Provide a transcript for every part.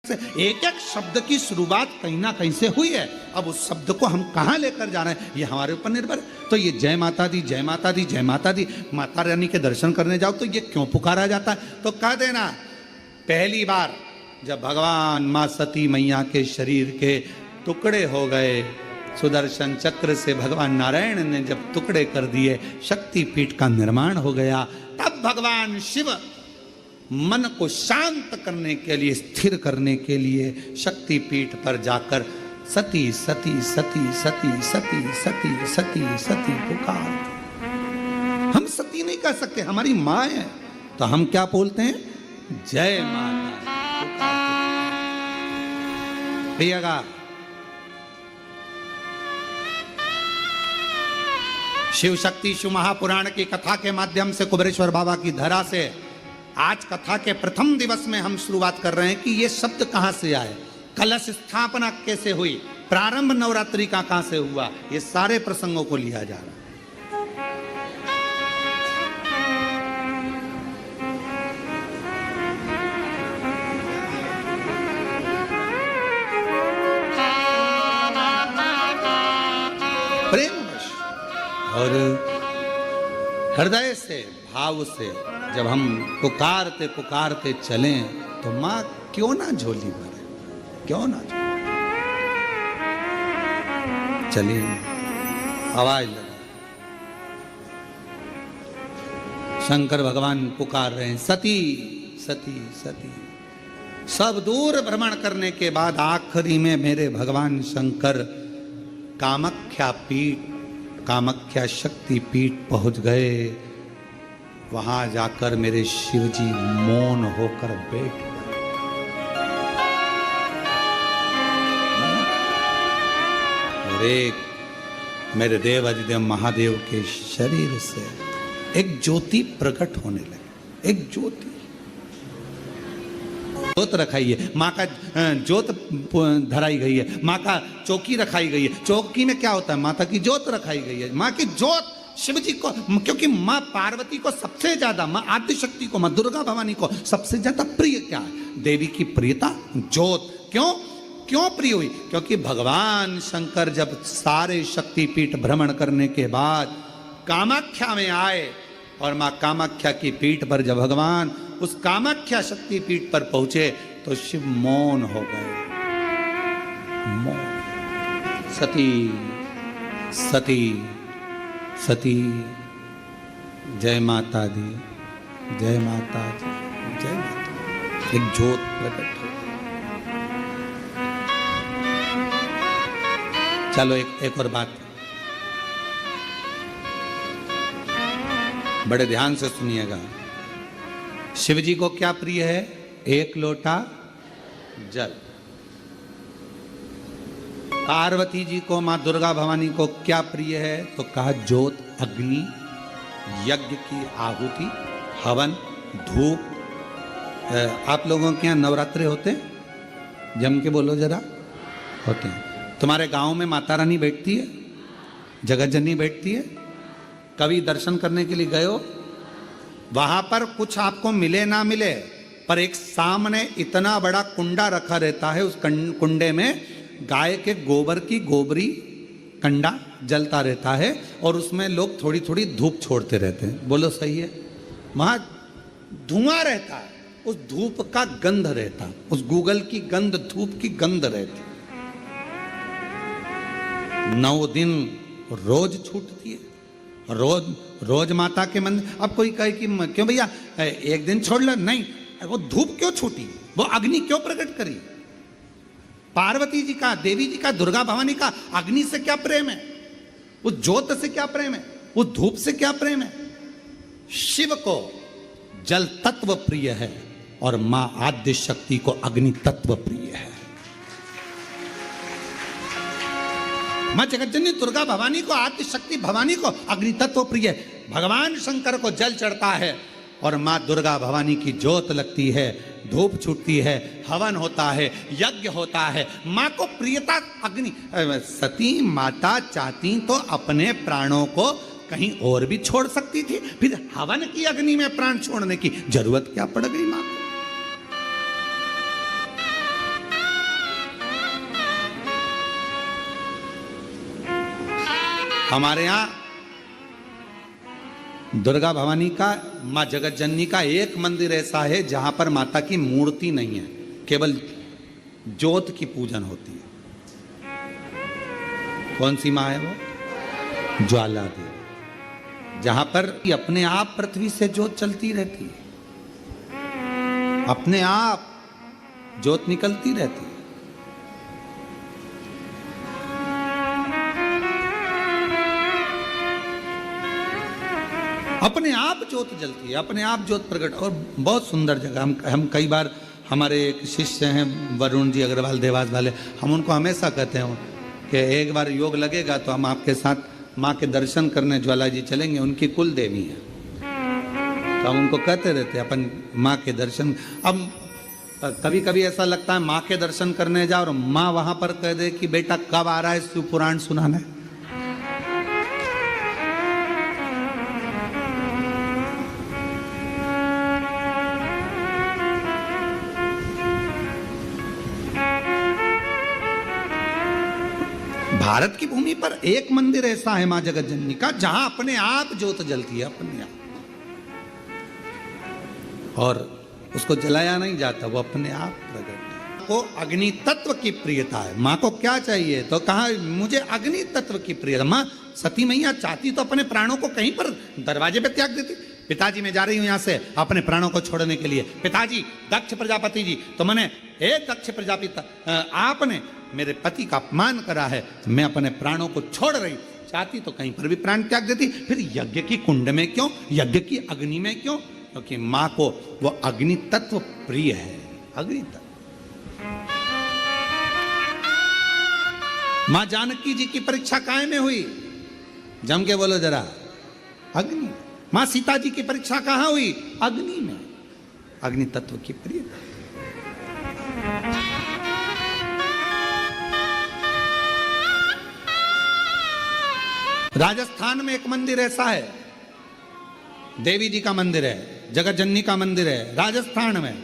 एक एक शब्द की शुरुआत कहीं ना कहीं से हुई है। अब उस शब्द को हम कहाँ लेकर जा रहे हैं ये हमारे ऊपर निर्भर है। तो ये जय माता दी, जय माता दी, जय माता दी, माता रानी के दर्शन करने जाओ तो ये क्यों पुकारा जाता है? तो कह देना, पहली बार जब भगवान माँ सती मैया के शरीर के टुकड़े हो गए, सुदर्शन चक्र से भगवान नारायण ने जब टुकड़े कर दिए, शक्तिपीठ का निर्माण हो गया, तब भगवान शिव मन को शांत करने के लिए, स्थिर करने के लिए शक्तिपीठ पर जाकर सती सती सती सती सती सती सती सती पुकार। हम सती नहीं कह सकते, हमारी माँ है, तो हम क्या बोलते हैं? जय माता। भैया शिव शक्ति शिव महापुराण की कथा के माध्यम से कुबेरेश्वर बाबा की धरा से आज कथा के प्रथम दिवस में हम शुरुआत कर रहे हैं कि ये शब्द कहां से आए, कलश स्थापना कैसे हुई, प्रारंभ नवरात्रि का कहां से हुआ, ये सारे प्रसंगों को लिया जा रहा है। प्रेमवश और हृदय से, भाव से जब हम पुकारते पुकारते चलें तो माँ क्यों ना झोली भरे, क्यों ना चलिए आवाज लगा। शंकर भगवान पुकार रहे हैं, सती सती सती। सब दूर भ्रमण करने के बाद आखिरी में मेरे भगवान शंकर कामाख्या पीठ, कामाख्या शक्ति पीठ पहुंच गए। वहां जाकर मेरे शिवजी मौन होकर बैठ गए। और एक मेरे देव अधिदेव महादेव के शरीर से एक ज्योति प्रकट होने लगी, एक ज्योति। ज्योत रखाई है, माँ का ज्योत धराई गई है, माँ का चौकी रखाई गई है। चौकी में क्या होता है? माता की ज्योत रखाई गई है। माँ की ज्योत शिव जी को, क्योंकि माँ पार्वती को सबसे ज्यादा, माँ आदि शक्ति को, माँ दुर्गा भवानी को सबसे ज्यादा प्रिय क्या है? देवी की प्रियता ज्योत। क्यों क्यों प्रिय हुई? क्योंकि भगवान शंकर जब सारे शक्तिपीठ भ्रमण करने के बाद कामाख्या में आए और माँ कामाख्या की पीठ पर जब भगवान उस कामाख्या शक्तिपीठ पर पहुंचे तो शिव मौन हो गए। मौन। सती सती सती, जय माता दी, जय माता दी, जय माता। एक ज्योत प्रकट हो। चलो एक और बात बड़े ध्यान से सुनिएगा। शिव जी को क्या प्रिय है? एक लोटा जल। पार्वती जी को, माँ दुर्गा भवानी को क्या प्रिय है? तो कहा ज्योत, अग्नि, यज्ञ की आहुति, हवन, धूप। आप लोगों के यहाँ नवरात्रे होते हैं? जम के बोलो जरा। होते हैं। तुम्हारे गांव में माता रानी बैठती है, जगत जननी बैठती है? कभी दर्शन करने के लिए गए हो? वहां पर कुछ आपको मिले ना मिले, पर एक सामने इतना बड़ा कुंडा रखा रहता है, उस कुंडे में गाय के गोबर की गोबरी कंडा जलता रहता है और उसमें लोग थोड़ी थोड़ी धूप छोड़ते रहते हैं। बोलो सही है? वहां धुआं रहता है, उस धूप का गंध रहता, उस गूगल की गंध, धूप की गंध रहती। 9 दिन रोज छूटती है, रोज रोज माता के मंदिर। अब कोई कहे कि क्यों भैया एक दिन छोड़ लो, नहीं, वो धूप क्यों छूटी, वो अग्नि क्यों प्रकट करी? पार्वती जी का, देवी जी का, दुर्गा भवानी का अग्नि से क्या प्रेम है? उस ज्योत से क्या प्रेम है? उस धूप से क्या प्रेम है? शिव को जल तत्व प्रिय है और मां आद्य शक्ति को अग्नि तत्व प्रिय है। मां जगतजननी दुर्गा भवानी को, आद्य शक्ति भवानी को अग्नि तत्व प्रिय है। भगवान शंकर को जल चढ़ता है और मां दुर्गा भवानी की ज्योत लगती है, धूप छूटती है, हवन होता है, यज्ञ होता है। मां को प्रियता अग्नि। सती माता चाहती तो अपने प्राणों को कहीं और भी छोड़ सकती थी, फिर हवन की अग्नि में प्राण छोड़ने की जरूरत क्या पड़ गई मां को? हमारे यहाँ दुर्गा भवानी का, माँ जगत जननी का एक मंदिर ऐसा है जहां पर माता की मूर्ति नहीं है, केवल ज्योत की पूजन होती है। कौन सी माँ है वो? ज्वाला देवी, जहां पर अपने आप पृथ्वी से ज्योत चलती रहती है, अपने आप ज्योत निकलती रहती है। अपने आप ज्योत जलती है, अपने आप ज्योत प्रकट। और बहुत सुंदर जगह, हम कई बार, हमारे एक शिष्य हैं वरुण जी अग्रवाल देवास वाले, हम उनको हमेशा कहते हैं कि एक बार योग लगेगा तो हम आपके साथ माँ के दर्शन करने ज्वाला जी चलेंगे, उनकी कुल देवी है। तो हम उनको कहते रहते हैं अपन माँ के दर्शन। अब कभी कभी ऐसा लगता है माँ के दर्शन करने जाओ और माँ वहां पर कह दे कि बेटा कब आ रहा है शिव पुराण सुनाने। भारत की भूमि पर एक मंदिर ऐसा है मां जगत जननी का जहां अपने आप ज्योत जलती है, अपने आप, और उसको जलाया नहीं जाता, वो अपने आप प्रकट है। को अग्नि तत्व की प्रियता है। माँ को क्या चाहिए? तो कहा मुझे अग्नि तत्व की प्रियता। माँ सती मैया चाहती तो अपने प्राणों को कहीं पर दरवाजे पे त्याग देती। पिताजी मैं जा रही हूं यहां से अपने प्राणों को छोड़ने के लिए। पिताजी दक्ष प्रजापति जी, तो मैंने एक दक्ष प्रजापति, आपने मेरे पति का अपमान करा है, तो मैं अपने प्राणों को छोड़ रही। चाहती तो कहीं पर भी प्राण त्याग देती। फिर यज्ञ की कुंड में क्यों, यज्ञ की अग्नि में क्यों? क्योंकि माँ को वो अग्नि तत्व प्रिय है। अग्नि तत्व। माँ जानकी जी की परीक्षा काय में हुई? जम के बोलो जरा। अग्नि। माँ सीता जी की परीक्षा कहां हुई? अग्नि में। अग्नि तत्व की प्रियता। राजस्थान में एक मंदिर ऐसा है, देवी जी का मंदिर है, जगत जननी का मंदिर है राजस्थान में,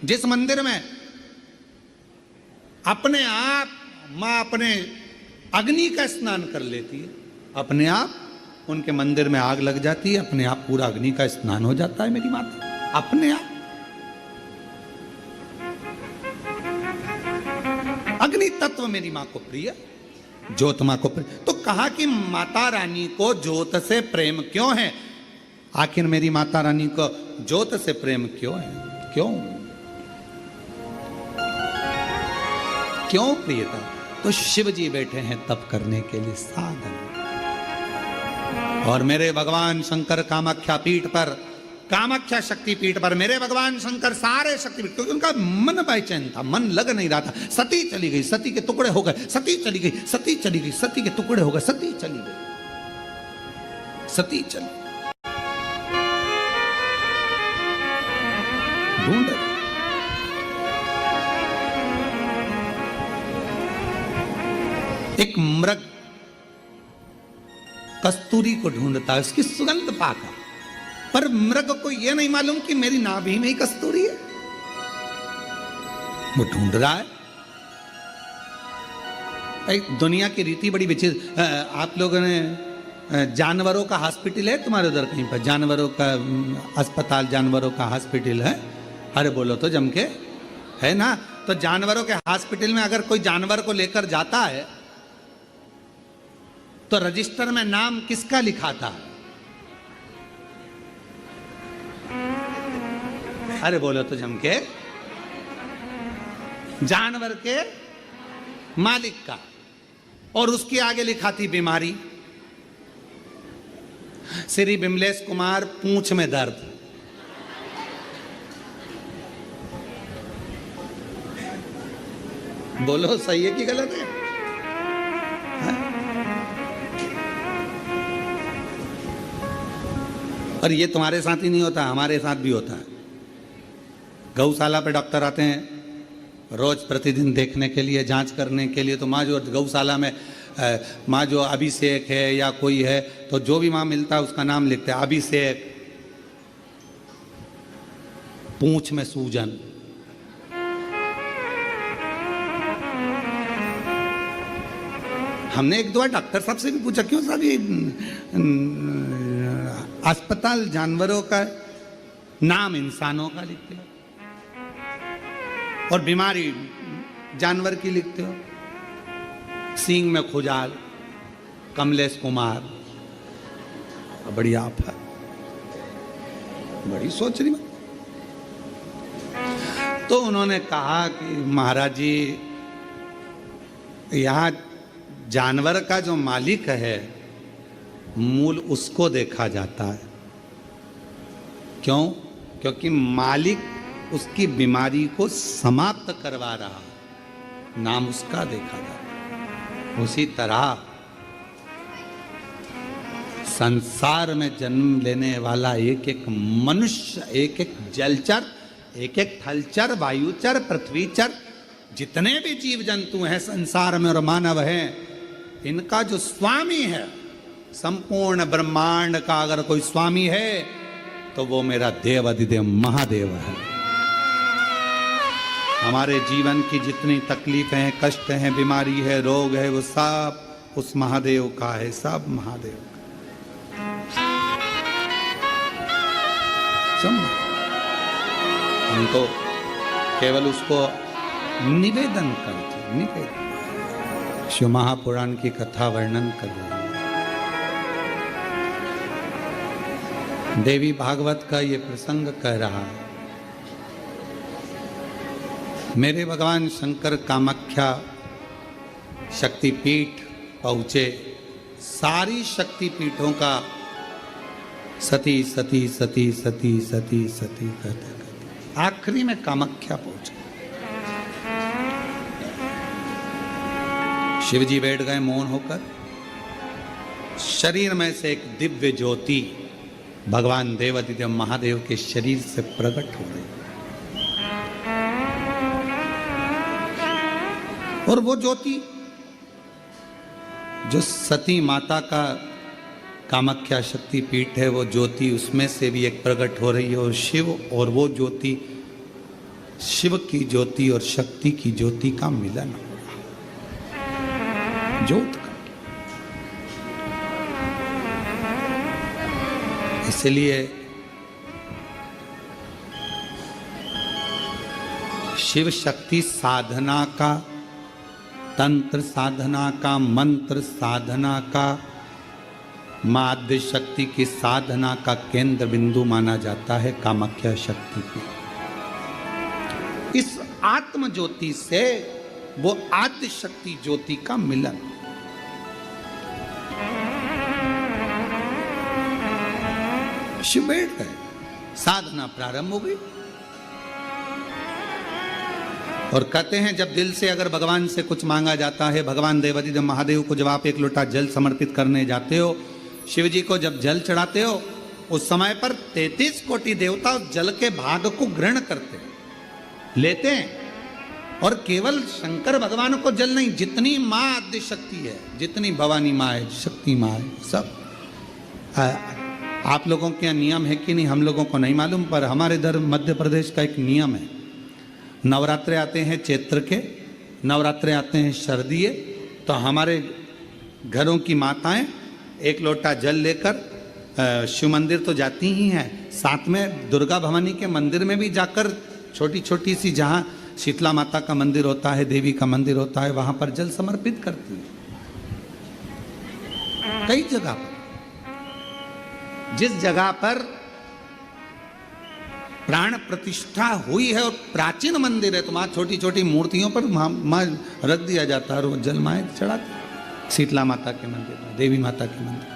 जिस मंदिर में अपने आप मां अपने अग्नि का स्नान कर लेती है। अपने आप उनके मंदिर में आग लग जाती है, अपने आप पूरा अग्नि का स्नान हो जाता है मेरी माता, अपने आप। अग्नि तत्व मेरी मां को प्रिय, ज्योत मां को प्रिय। तो कहा कि माता रानी को ज्योत से प्रेम क्यों है? आखिर मेरी माता रानी को ज्योत से प्रेम क्यों है? क्यों क्यों प्रियता? तो शिव जी बैठे हैं तप करने के लिए साधन। और मेरे भगवान शंकर कामाख्या पीठ पर, कामाख्या शक्ति पीठ पर मेरे भगवान शंकर सारे शक्तिपीठ, क्योंकि उनका मन बेचैन था, मन लग नहीं रहा था। सती चली गई, सती के टुकड़े हो गए, सती चली गई, सती चली गई, सती के टुकड़े हो गए, सती चली गई, सती चली ढूंढ। एक मृग कस्तूरी को ढूंढता है, उसकी सुगंध पाकर, पर मृग को यह नहीं मालूम कि मेरी नाभि में ही कस्तूरी है। वो ढूंढ रहा है। एक दुनिया की रीति बड़ी विचित्र। आप लोगों ने जानवरों का हॉस्पिटल है तुम्हारे उधर कहीं पर? जानवरों का अस्पताल, जानवरों का हॉस्पिटल है? अरे बोलो तो जम के, है ना? तो जानवरों के हॉस्पिटल में अगर कोई जानवर को लेकर जाता है तो रजिस्टर में नाम किसका लिखा था? अरे बोलो तो जम के, जानवर के मालिक का। और उसके आगे लिखा थी बीमारी, श्री बिमलेश कुमार पूंछ में दर्द। बोलो सही है कि गलत है? और ये तुम्हारे साथ ही नहीं होता, हमारे साथ भी होता है। गौशाला पे डॉक्टर आते हैं रोज प्रतिदिन देखने के लिए, जांच करने के लिए। तो माँ जो गौशाला में माँ जो अभिषेक है या कोई है, तो जो भी माँ मिलता है उसका नाम लिखते हैं। अभिषेक, पूंछ में सूजन, हमने एक दो डॉक्टर साहब से भी पूछा, क्यों साहब ये अस्पताल जानवरों का नाम इंसानों का लिखते हो और बीमारी जानवर की लिखते हो? सींग में खुजाल, कमलेश कुमार, बड़ी आप है, बड़ी सोच रही। तो उन्होंने कहा कि महाराज जी, यहाँ जानवर का जो मालिक है मूल उसको देखा जाता है। क्यों? क्योंकि मालिक उसकी बीमारी को समाप्त करवा रहा, नाम उसका देखा जाता है। उसी तरह संसार में जन्म लेने वाला एक एक मनुष्य, एक एक जलचर, एक एक थलचर, वायुचर, पृथ्वीचर, जितने भी जीव जंतु हैं संसार में और मानव हैं, इनका जो स्वामी है, संपूर्ण ब्रह्मांड का अगर कोई स्वामी है तो वो मेरा देव अधिदेव महादेव है। हमारे जीवन की जितनी तकलीफें हैं, कष्ट हैं, बीमारी है, रोग है, वो सब उस महादेव का है, सब महादेव का। हम तो केवल उसको निवेदन करते, निवेदन। शिव महापुराण की कथा वर्णन कर रहे हैं। देवी भागवत का ये प्रसंग कह रहा है, मेरे भगवान शंकर कामाख्या शक्तिपीठ पहुंचे। सारी शक्तिपीठों का सती सती सती सती सती सती कहते कहते आखिरी में कामाख्या पहुंचे। शिवजी बैठ गए मौन होकर। शरीर में से एक दिव्य ज्योति भगवान देवाधिदेव महादेव के शरीर से प्रकट हो गई और वो ज्योति जो सती माता का कामाख्या शक्ति पीठ है, वो ज्योति उसमें से भी एक प्रकट हो रही है। और शिव और वो ज्योति, शिव की ज्योति और शक्ति की ज्योति का मिलन हो रहा, ज्योत का। इसलिए शिव शक्ति साधना का, तंत्र साधना का, मंत्र साधना का, माध्य शक्ति की साधना का केंद्र बिंदु माना जाता है कामाख्या शक्ति की। इस आत्म ज्योति से वो आद्य शक्ति ज्योति का मिलन। शिव बैठ गए, साधना प्रारंभ हो गई। और कहते हैं जब दिल से अगर भगवान से कुछ मांगा जाता है, भगवान देवाधिदेव महादेव को जब आप एक लोटा जल समर्पित करने जाते हो, शिव जी को जब जल चढ़ाते हो, उस समय पर 33 कोटि देवता उस जल के भाग को ग्रहण करते हैं, लेते हैं। और केवल शंकर भगवान को जल नहीं, जितनी माँ आद्य शक्ति है, जितनी भवानी माँ है, शक्ति माँ है, सब। आप लोगों के यहाँ नियम है कि नहीं हम लोगों को नहीं मालूम, पर हमारे इधर मध्य प्रदेश का एक नियम है। नवरात्रे आते हैं चैत्र के, नवरात्रे आते हैं शरदीय, तो हमारे घरों की माताएं एक लोटा जल लेकर शिव मंदिर तो जाती ही हैं, साथ में दुर्गा भवानी के मंदिर में भी जाकर छोटी छोटी सी, जहाँ शीतला माता का मंदिर होता है, देवी का मंदिर होता है, वहां पर जल समर्पित करती हैं। कई जगह पर, जिस जगह पर प्राण प्रतिष्ठा हुई है और प्राचीन मंदिर है, तो वहां छोटी छोटी मूर्तियों पर मां रख दिया जाता है और वो जल माएँ चढ़ाती। शीतला माता के मंदिर में, देवी माता के मंदिर,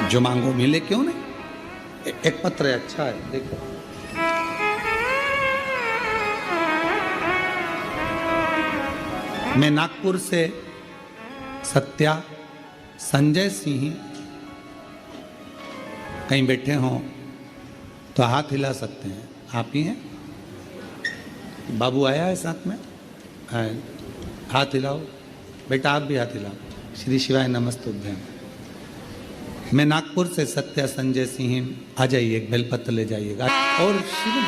जो मांगो मिले, क्यों नहीं। एक पत्र है, अच्छा है, देखो। मैं नागपुर से सत्या संजय सिंह, कहीं बैठे हों तो हाथ हिला सकते हैं। आप ही हैं? बाबू आया है साथ में? हाथ हिलाओ बेटा, आप भी हाथ हिलाओ। श्री शिवाय नमस्तुभ्यम। मैं नागपुर से सत्या संजय सिंह, आ जाइए, एक बेलपत्र ले जाइएगा और शिव में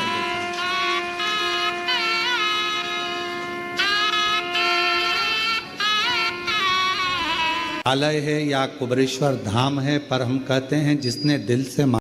आलय है या कुबरेश्वर धाम है, पर हम कहते हैं जिसने दिल से